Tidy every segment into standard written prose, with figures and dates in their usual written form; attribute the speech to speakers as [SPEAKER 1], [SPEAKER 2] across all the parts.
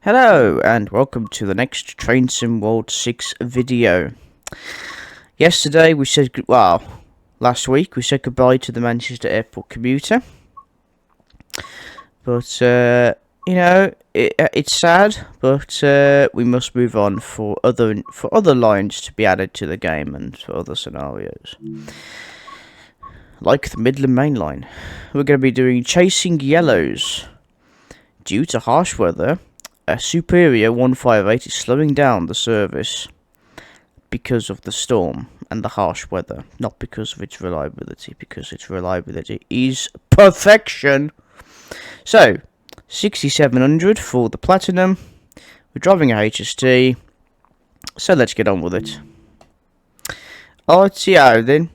[SPEAKER 1] Hello and welcome to the next Train Sim World 6 video. Yesterday we said, last week we said goodbye to the Manchester Airport commuter. But, it's sad, but we must move on for other lines to be added to the game and for other scenarios. Like the Midland Mainline. We're going to be doing Chasing Yellows. Due to harsh weather, a Superior 158 is slowing down the service because of the storm and the harsh weather, not because of its reliability, because its reliability is perfection. So, 6700 for the Platinum. We're driving a HST, so let's get on with it. RTO then.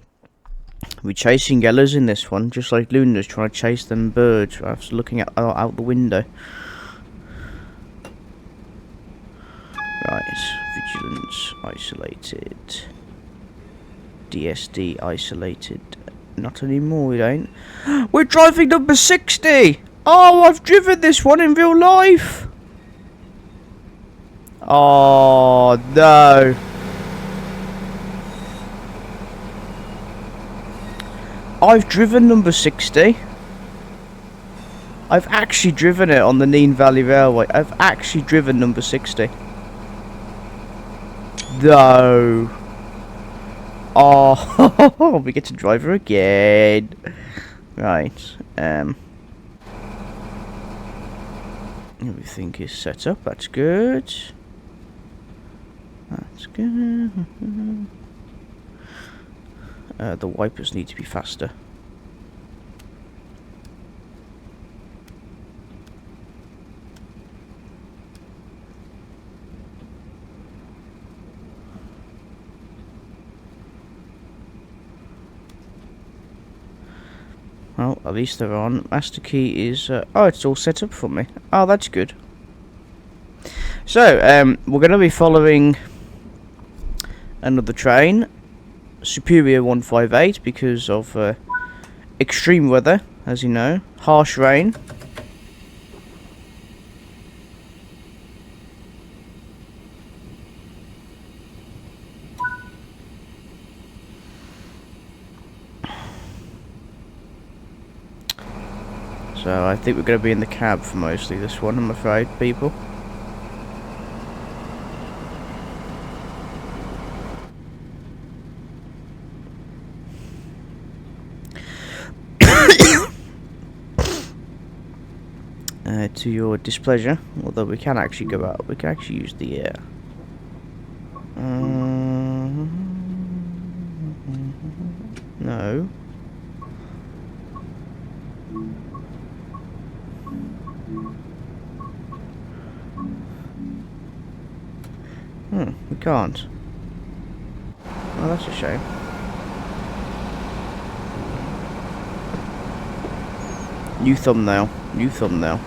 [SPEAKER 1] We're chasing yellows in this one, just like Luna's trying to chase them birds after looking out the window. Right, vigilance isolated. DSD isolated. Not anymore, it ain't. We're driving number 60! Oh, I've driven this one in real life! Oh, no. I've driven number 60. I've actually driven it on the Nene Valley Railway. I've actually driven number 60. No. Oh, we get to drive her again. Right. Everything is set up. That's good. That's good. The wipers need to be faster. Well, at least they're on. Master key is... oh, it's all set up for me. Oh, that's good. So, we're going to be following another train. Superior 158 because of extreme weather, as you know. Harsh rain. So I think we're going to be in the cab for mostly this one, I'm afraid, people. To your displeasure, although we can actually go out, we can actually use the air. No. We can't. Oh, that's a shame. New thumbnail. New thumbnail.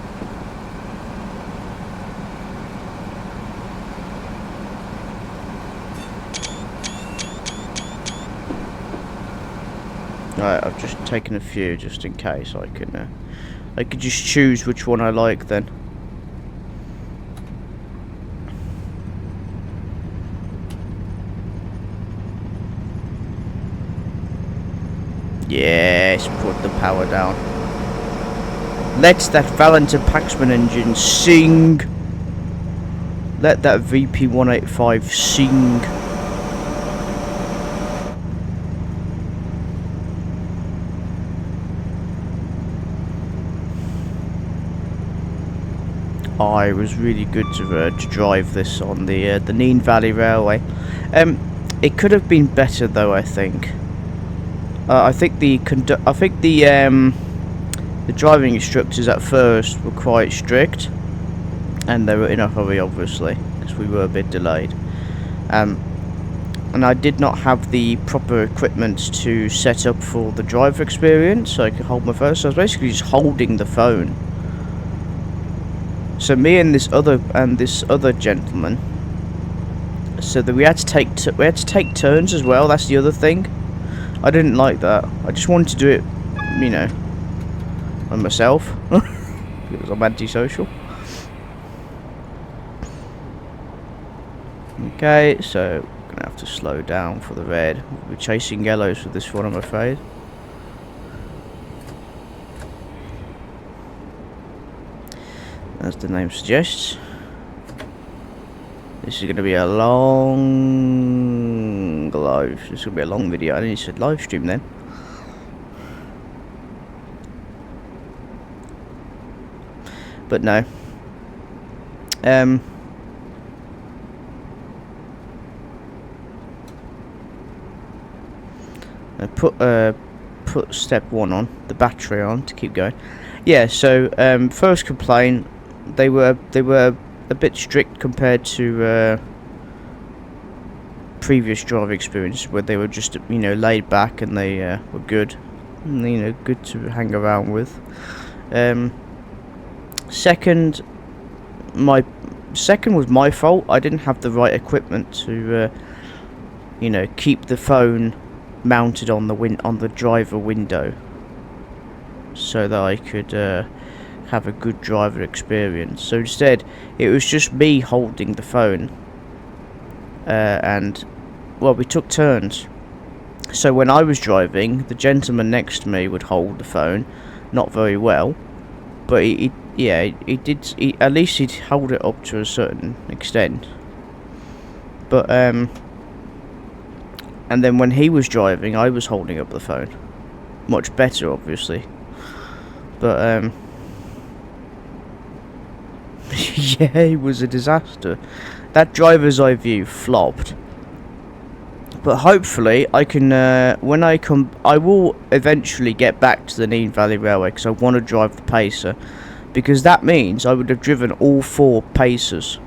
[SPEAKER 1] Right, I've just taken a few just in case I could just choose which one I like then. Yes, put the power down. Let that Valentin Paxman engine sing. Let that VP185 sing. I was really good to drive this on the Nene Valley Railway. It could have been better though. I think the driving instructors at first were quite strict, and they were in a hurry, obviously, because we were a bit delayed. And I did not have the proper equipment to set up for the driver experience, so I could hold my phone. So I was basically just holding the phone. So me and this other gentleman, so that we had to take turns as well. That's the other thing. I didn't like that. I just wanted to do it, you know, by myself because I'm antisocial. Okay, so gonna have to slow down for the red. We're chasing yellows for this one, I'm afraid. As the name suggests. This is going to be a long live. This is going to be a long video. I didn't say live stream then. But no. I put step 1 on, the battery on to keep going. Yeah. So first complaint, they were a bit strict compared to previous driver experiences where they were just, you know, laid back and they were good, and, you know, good to hang around with. Second was my fault. I didn't have the right equipment to you know, keep the phone mounted on the driver window so that I could have a good driver experience. So instead it was just me holding the phone, and well, we took turns. So when I was driving, the gentleman next to me would hold the phone, not very well, but he at least he'd hold it up to a certain extent. But and then when he was driving, I was holding up the phone, much better obviously, but yeah, it was a disaster. That driver's eye view flopped. But hopefully I can, when I will eventually get back to the Neen Valley Railway because I want to drive the Pacer, because that means I would have driven all 4 Pacers.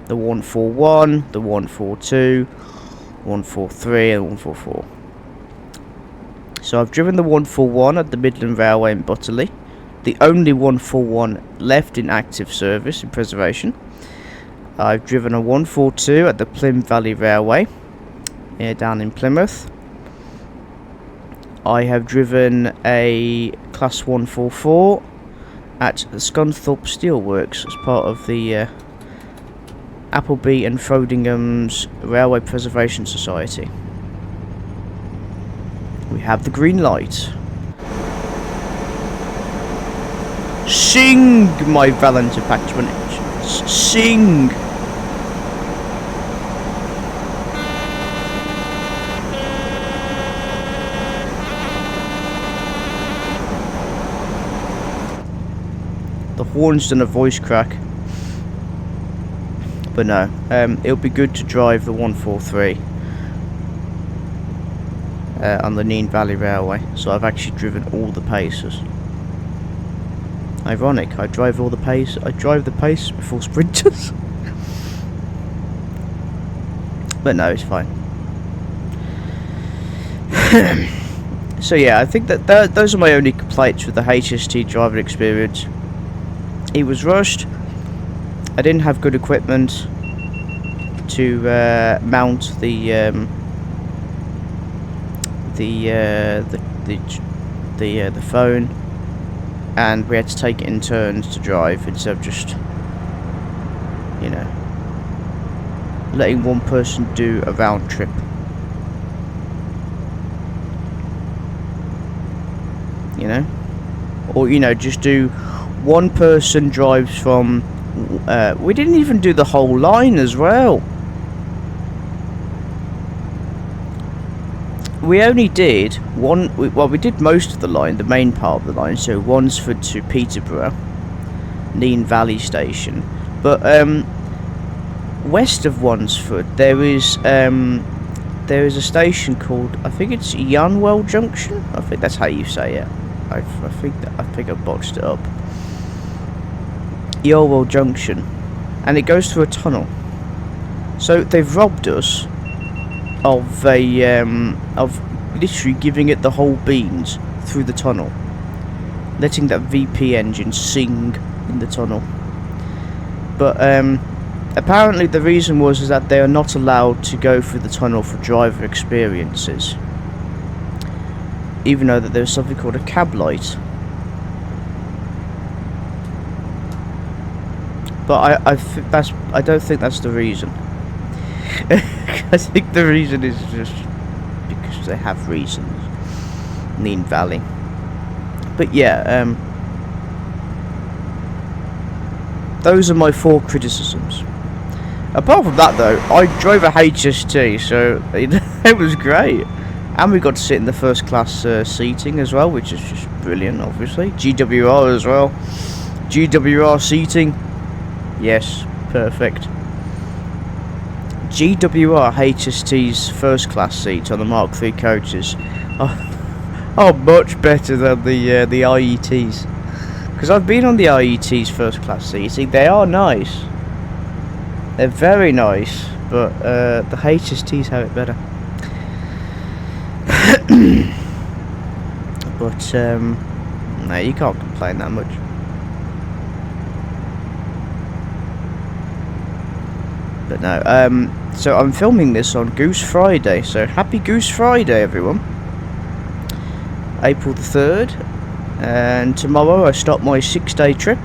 [SPEAKER 1] The 141, the 142, 143 and 144. So I've driven the 141 at the Midland Railway in Butterley, the only 141 left in active service and preservation. I've driven a 142 at the Plymouth Valley Railway, down in Plymouth. I have driven a Class 144 at the Scunthorpe Steelworks as part of the Appleby and Frodingham's Railway Preservation Society. We have the green light. Sing, my Valenta Patron. Sing! The horn's done a voice crack. But no, it'll be good to drive the 143 on the Neen Valley Railway. So I've actually driven all the Pacers. Ironic, I drive the Pacers before Sprinters. But no, it's fine. So yeah, I think that those are my only complaints with the HST driving experience. He was rushed. I didn't have good equipment to mount the phone, and we had to take it in turns to drive instead of just, you know, letting one person do a round trip. You know, or, you know, just do one person drives from. We didn't even do the whole line as well. We only did one. Well, we did most of the line, the main part of the line. So Wansford to Peterborough, Neen Valley Station. But west of Wansford, there is a station called, I think it's Yarnwell Junction. I think that's how you say it. I think I botched it up. Yarnwell Junction, and it goes through a tunnel. So they've robbed us of literally giving it the whole beans through the tunnel, letting that VP engine sing in the tunnel. But apparently the reason was that they are not allowed to go through the tunnel for driver experiences, even though that there's something called a cab light. But I don't think that's the reason. I think the reason is just because they have reasons. Neen Valley. But yeah, those are my 4 criticisms. Apart from that though, I drove a HST, so it was great. And we got to sit in the first class seating as well, which is just brilliant, obviously. GWR as well. GWR seating. Yes, perfect. GWR HST's first class seats on the Mark III coaches are much better than the IETs. Because I've been on the IET's first class seating, they are nice. They're very nice, but the HSTs have it better. But no, you can't complain that much. But no, so I'm filming this on Goose Friday, so happy Goose Friday everyone. April the 3rd, and tomorrow I start my 6-day trip.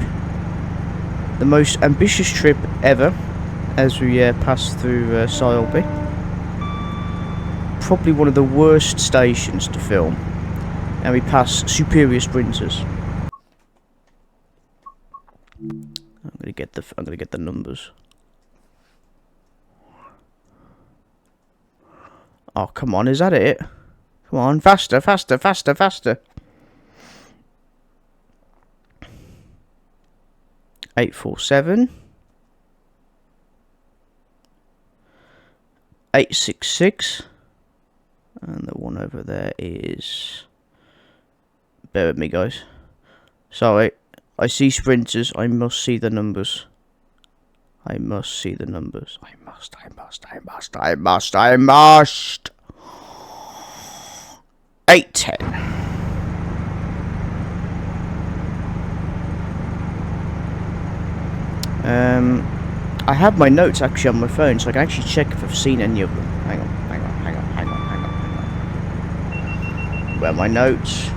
[SPEAKER 1] The most ambitious trip ever, as we pass through Sileby. Probably one of the worst stations to film, and we pass superior sprinters. I'm gonna get the numbers. Oh come on, is that it? Come on, faster, faster, faster, faster. 847. 866. And the one over there is... Bear with me, guys. Sorry. I see sprinters. I must see the numbers. I must see the numbers. I must. 810. I have my notes actually on my phone, so I can actually check if I've seen any of them. Hang on. Where are my notes?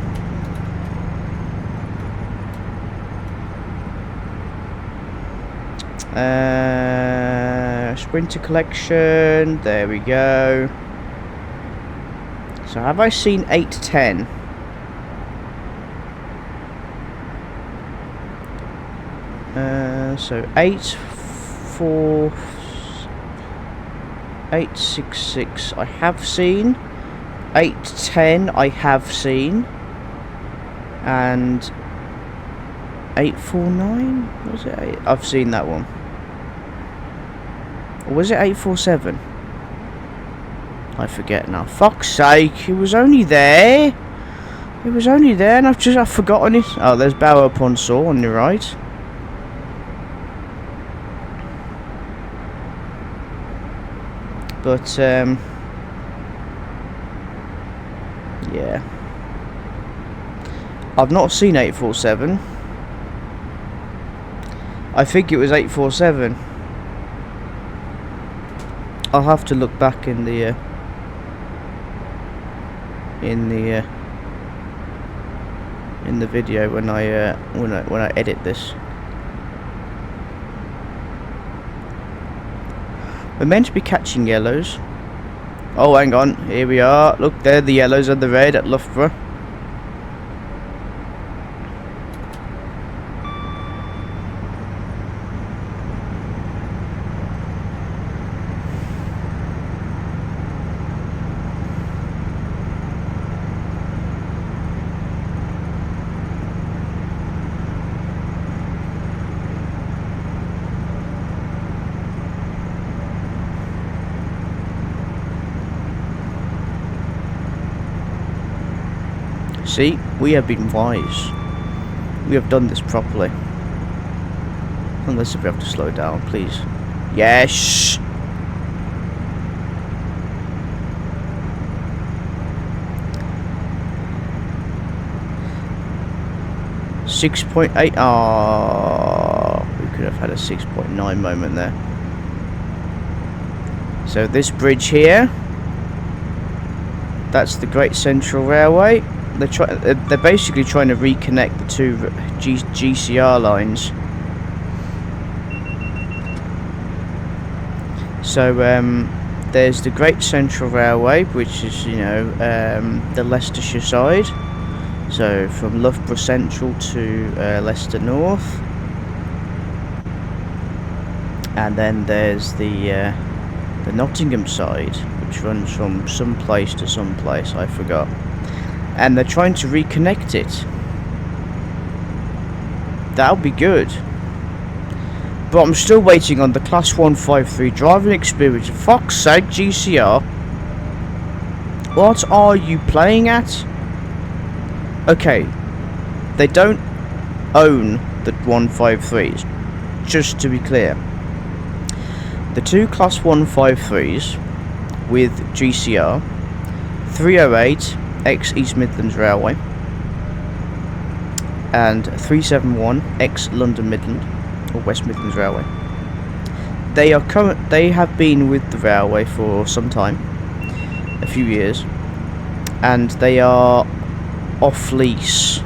[SPEAKER 1] Sprinter collection. There we go. So have I seen 810? So 866 I have seen. 810 I have seen. And 849? Was it 8? I've seen that one. Or was it 847? I forget now. Fuck's sake, it was only there. It was only there and I've forgotten it. Oh, there's Barrow upon Saw on the right. But yeah. I've not seen 847. I think it was 847. I'll have to look back in the video when I edit this. We're meant to be catching yellows. Oh, hang on, here we are. Look, there, the yellows and the red at Loughborough. See, we have been wise. We have done this properly. Unless if we have to slow down, please. Yes! .8. Oh, we could have had a 6.9 moment there. So this bridge here, that's the Great Central Railway. They're basically trying to reconnect the two GCR lines. So there's the Great Central Railway, which is, you know, the Leicestershire side. So from Loughborough Central to Leicester North. And then there's the Nottingham side, which runs from some place to some place, I forgot. And they're trying to reconnect it. That'll be good. But I'm still waiting on the Class 153 driving experience. For fuck's sake, GCR. What are you playing at? Okay, they don't own the 153s, just to be clear. The two Class 153s with GCR, 308 ex East Midlands Railway and 371 ex London Midland or West Midlands Railway. They have been with the railway for some time, a few years, and they are off lease.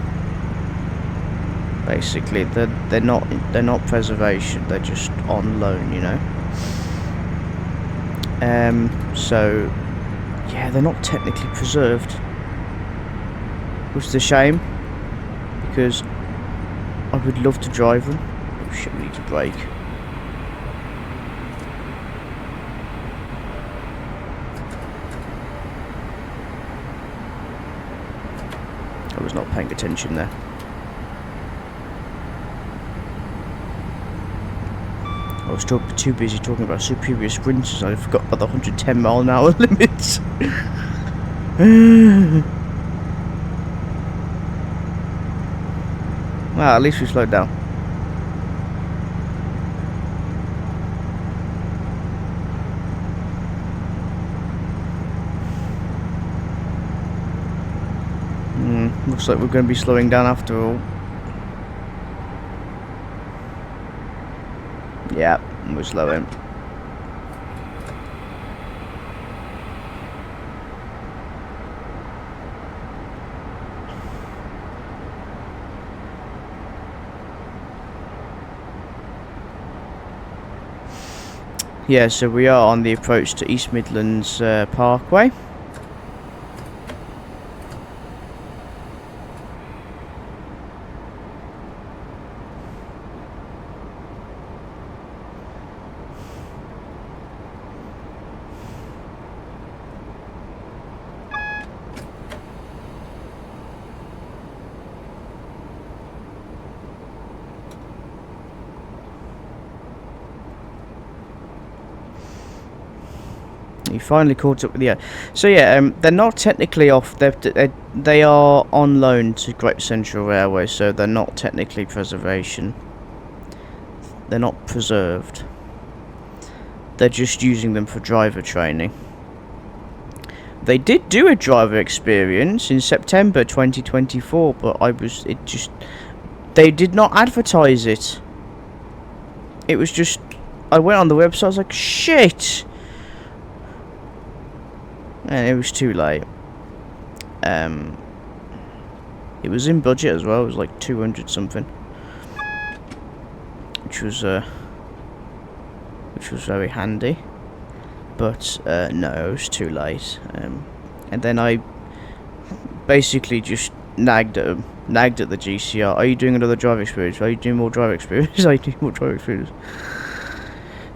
[SPEAKER 1] Basically, they're not preservation. They're just on loan, you know. So yeah, they're not technically preserved, which is a shame because I would love to drive them. Oh shit, we need to brake. I was not paying attention there. I was too busy talking about superior sprinters. I forgot about the 110-mile-an-hour limits. Well, at least we slowed down. Looks like we're going to be slowing down after all. Yeah, we're slowing. Yeah, so we are on the approach to East Midlands Parkway. You finally caught up with the. So yeah, they're not technically off. They are on loan to Great Central Railway, so they're not technically preservation. They're not preserved. They're just using them for driver training. They did do a driver experience in September 2024, but they did not advertise it. It was just, I went on the website, I was like, shit. And it was too late. It was in budget as well. It was like 200 something, which was very handy. But no, it was too late. And then I basically just nagged at the GCR. Are you doing another drive experience? Are you doing more drive experience? Are you doing more drive experience?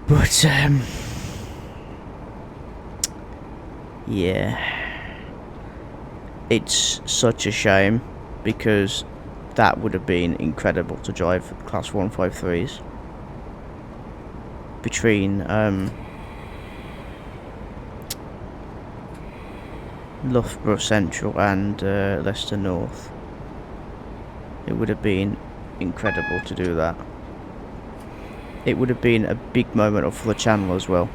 [SPEAKER 1] But yeah, it's such a shame because that would have been incredible to drive Class 153s between Loughborough Central and Leicester North. It would have been incredible to do that. It would have been a big moment for the channel as well,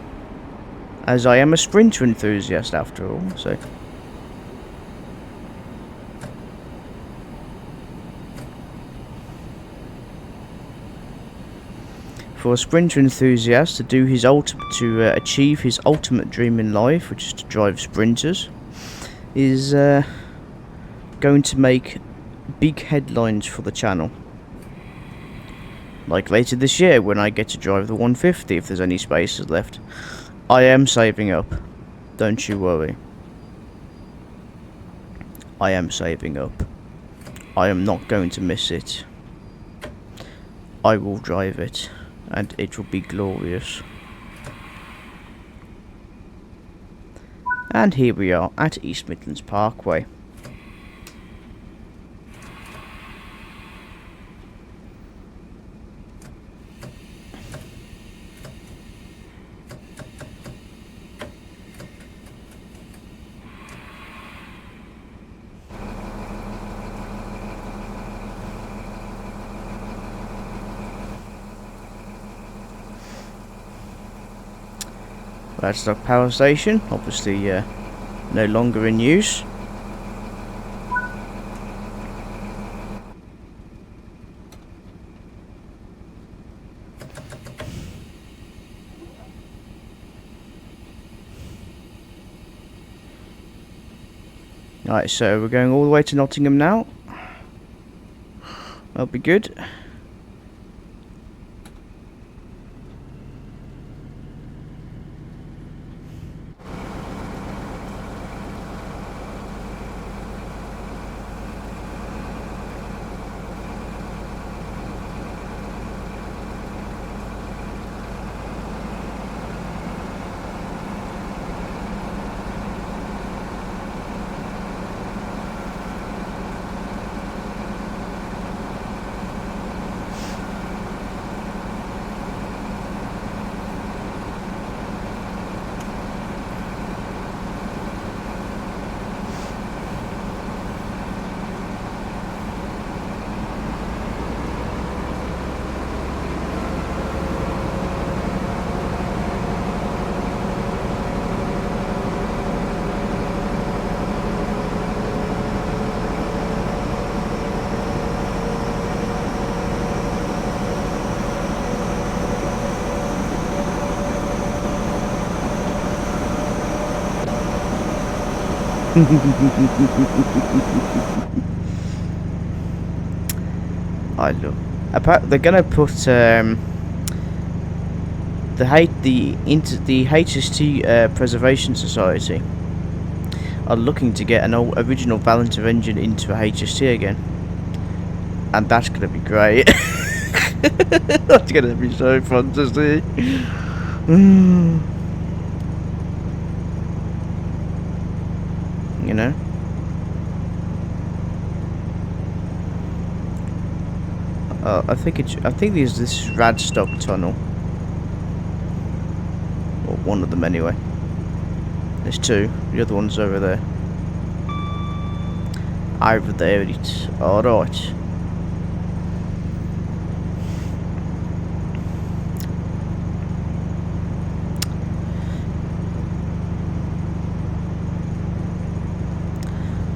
[SPEAKER 1] as I am a sprinter enthusiast after all, so. For a sprinter enthusiast to do his achieve his ultimate dream in life, which is to drive sprinters, is going to make big headlines for the channel. Like later this year when I get to drive the 150 if there's any spaces left. I am saving up. Don't you worry. I am saving up. I am not going to miss it. I will drive it, and it will be glorious. And here we are at East Midlands Parkway. Radstock Power Station, obviously no longer in use. Right, so we're going all the way to Nottingham now. That'll be good. I love. They're gonna put the HST Preservation Society are looking to get an original Valenter engine into a HST again, and that's gonna be great. That's gonna be so fun to see. You know. I think this is Radstock Tunnel, or one of them anyway. There's two. The other one's over there. Over there, it's all right.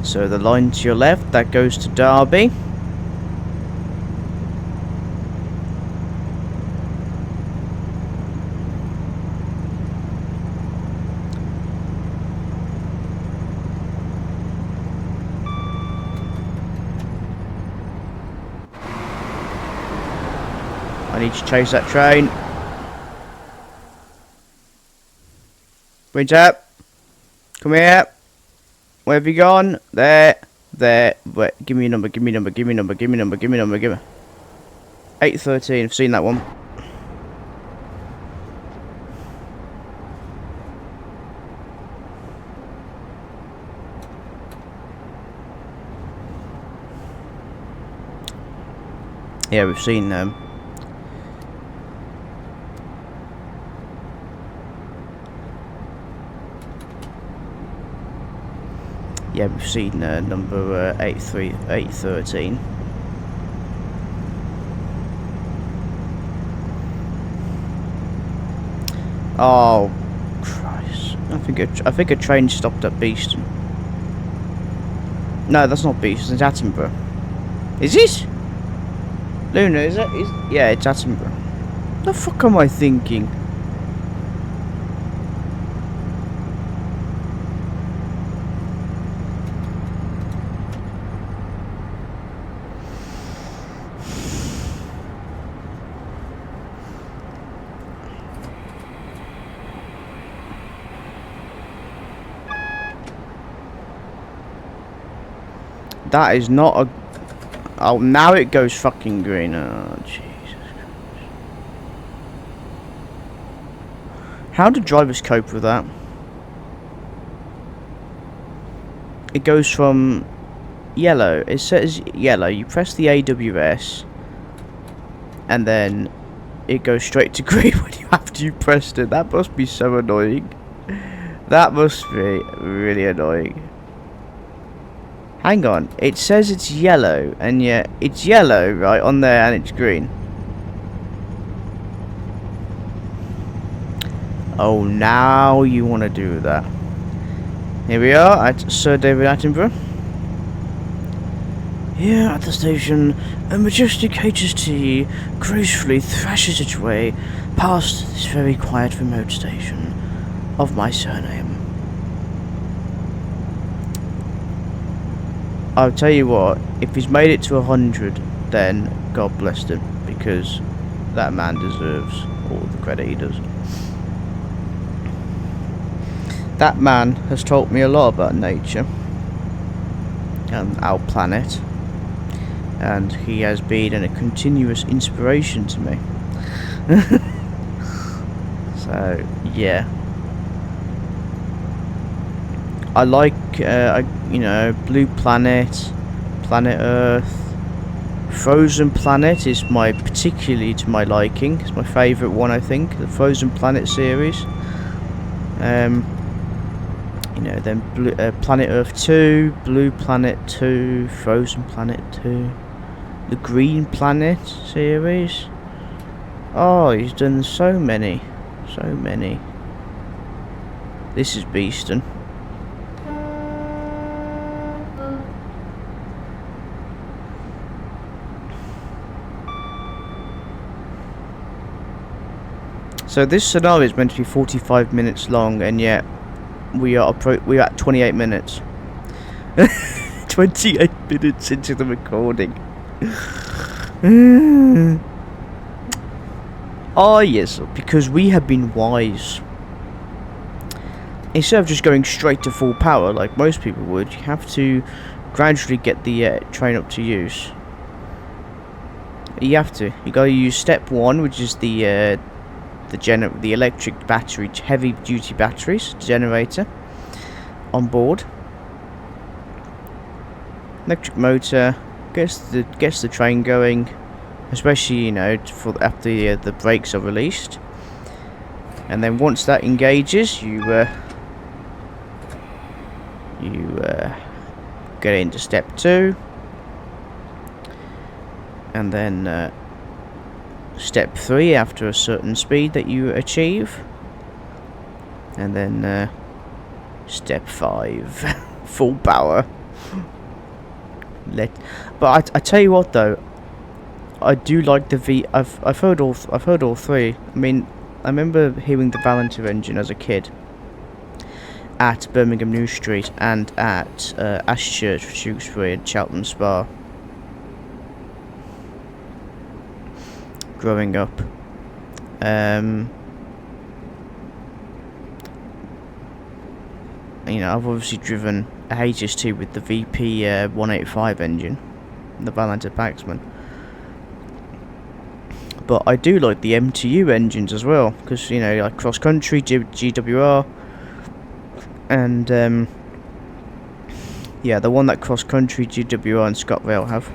[SPEAKER 1] So the line to your left, that goes to Derby. I need to chase that train. Bridge up. Come here. Where have you gone? There. Wait, give me a number, give me a number, give me a number, give me a number, give me a number, give me. 813, I've seen that one. Yeah, we've seen them. Yeah, we've seen number 813. Oh, Christ! I think a train stopped at Beeston. No, that's not Beeston. It's Attenborough. Is it? Luna, is it? Yeah, it's Attenborough. The fuck am I thinking? That is not a... Oh, now it goes fucking green. Oh, Jesus. How do drivers cope with that? It goes from yellow. It says yellow. You press the AWS, and then it goes straight to green when after you pressed it. That must be so annoying. That must be really annoying. Hang on. It says it's yellow, and yet it's yellow right on there, and it's green. Oh, now you want to do that. Here we are at Sir David Attenborough. Here at the station, a majestic HST gracefully thrashes its way past this very quiet remote station of my surname. I'll tell you what, if he's made it to 100, then God bless him, because that man deserves all the credit he does. That man has taught me a lot about nature and our planet, and he has been a continuous inspiration to me. So yeah, I like you know, Blue Planet, Planet Earth, Frozen Planet is particularly to my liking. It's my favourite one, I think, the Frozen Planet series. You know, then Planet Earth 2, Blue Planet 2, Frozen Planet 2, the Green Planet series. Oh, he's done so many. So many. This is beastin'. So this scenario is meant to be 45 minutes long, and yet we're at 28 minutes. 28 minutes into the recording. Oh yes, because we have been wise. Instead of just going straight to full power like most people would, you have to gradually get the train up to use. You have to. You gotta use step 1, which is the electric battery, heavy duty batteries generator on board. Electric motor gets the train going, especially, you know, after the brakes are released. And then once that engages, you get into step 2, and then step 3 after a certain speed that you achieve, and then step 5 full power. But I tell you what though, I do like the V. I've heard all 3. I mean, I remember hearing the Valenter engine as a kid at Birmingham New Street and at Ashchurch for Tewkesbury and Cheltenham Spa. Growing up, you know, I've obviously driven a HS2 with the VP 185 engine, the Valenter Paxman. But I do like the MTU engines as well, because, you know, like cross country, GWR, and yeah, the one that cross country, GWR, and ScotRail have.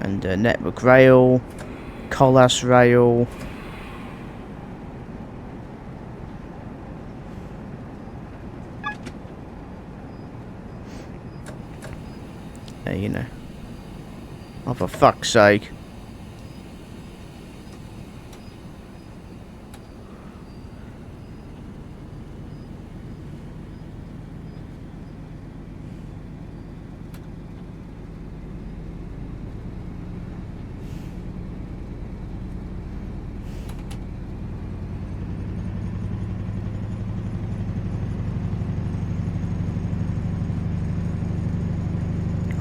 [SPEAKER 1] And Network Rail, Colas Rail. You know. Oh, for fuck's sake.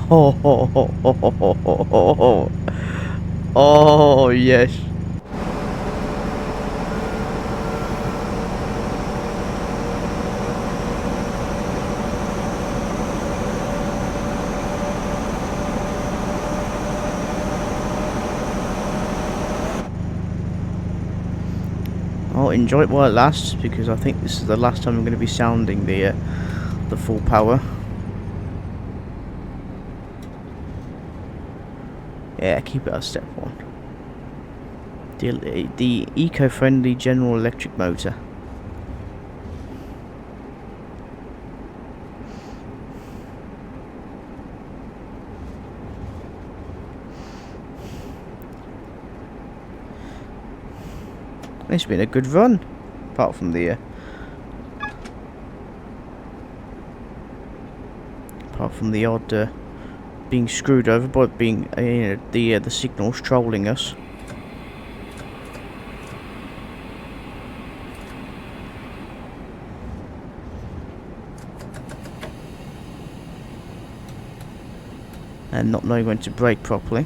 [SPEAKER 1] Oh, oh, oh, oh, oh, oh, oh, oh, oh, oh, yes. I'll enjoy it while it lasts, because I think this is the last time I'm going to be sounding the full power. Yeah, keep it at step 1. The eco-friendly General Electric motor. It's been a good run, apart from the odd being screwed over by being the signals trolling us. And not knowing when to brake properly.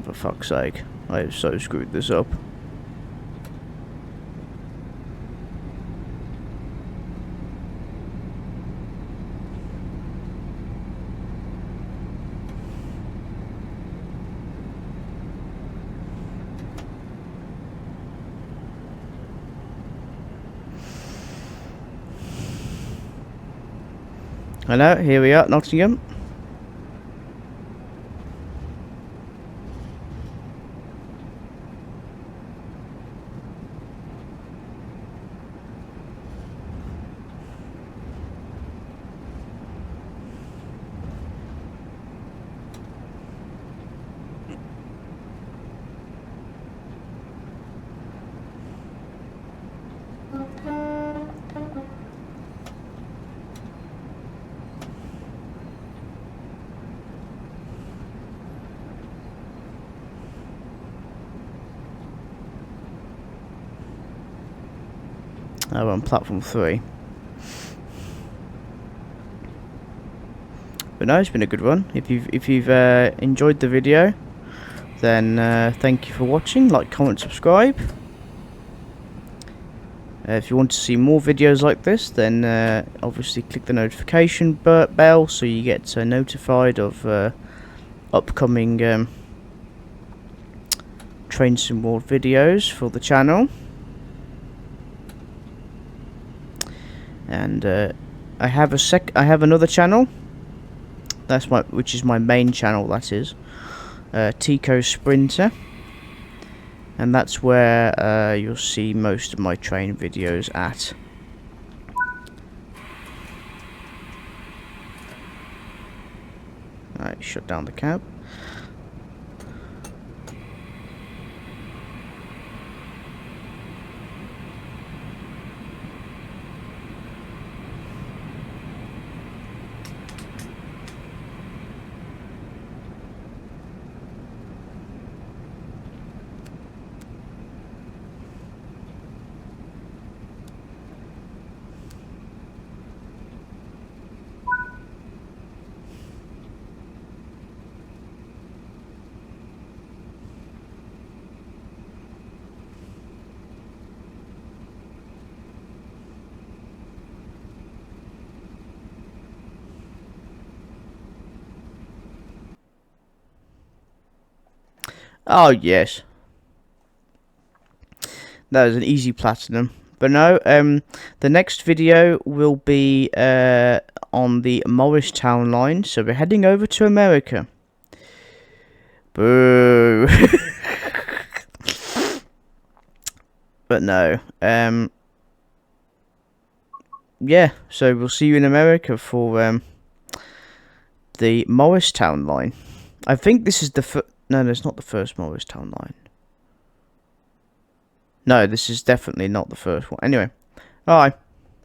[SPEAKER 1] For fuck's sake, I have so screwed this up. Hello, here we are, Nottingham. We're on platform 3. But no, it's been a good one. If you've enjoyed the video, then thank you for watching. Like, comment, subscribe. If you want to see more videos like this, then obviously click the notification bell so you get notified of upcoming Train Sim World videos for the channel. And I have another channel. Which is my main channel. That is Tico Sprinter, and that's where you'll see most of my train videos at. Alright, shut down the cab. Oh yes, that was an easy platinum. But no, the next video will be on the Morristown line, so we're heading over to America. Boo. But no, yeah, so we'll see you in America for the Morristown line. I think this is the no, that's not the first Morristown line. No, this is definitely not the first one. Anyway, bye.